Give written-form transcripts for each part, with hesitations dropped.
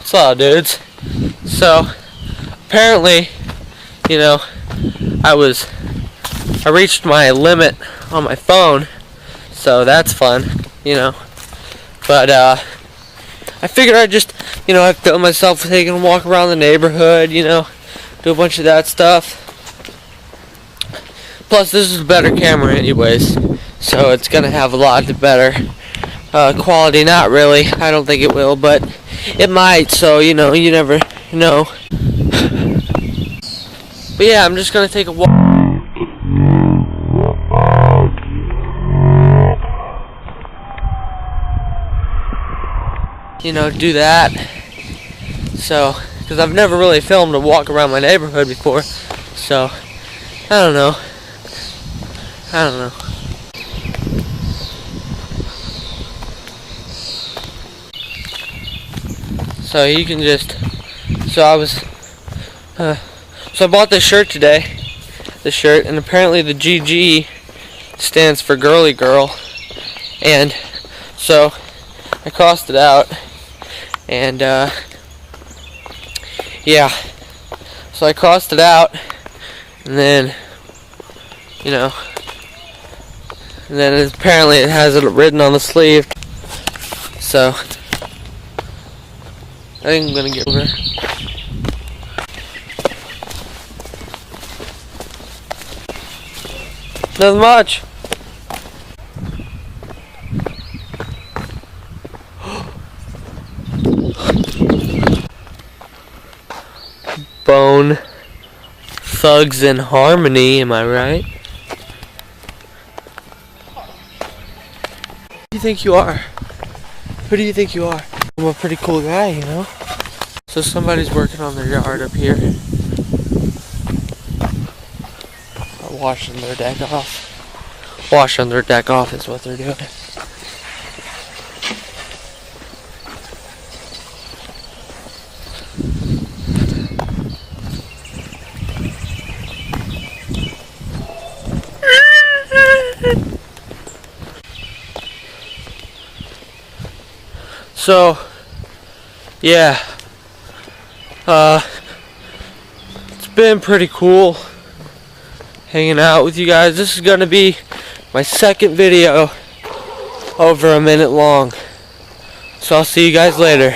What's up, dudes? So, apparently, you know, I reached my limit on my phone, so that's fun, you know. But, I figured I'd just, I'd film myself taking a walk around the neighborhood, do a bunch of that stuff. Plus, this is a better camera anyways, so it's gonna have a lot better quality. Not really, I don't think it will, but it might, so, you never know. But yeah, I'm just gonna take a walk. Do that. So, because I've never really filmed a walk around my neighborhood before, so I don't know. So you can just, so I bought this shirt today, and apparently the GG stands for girly girl, and so I crossed it out, and yeah, so I crossed it out, and then, apparently it has it written on the sleeve, so I think I'm gonna get over. Nothing much. Bone Thugs in Harmony, am I right? Who do you think you are? Who do you think you are? I'm a pretty cool guy, So somebody's working on their yard up here. Or washing their deck off. Washing their deck off is what they're doing. So, yeah, it's been pretty cool hanging out with you guys. This is going to be my second video over a minute long. So I'll see you guys later.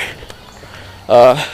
Bye.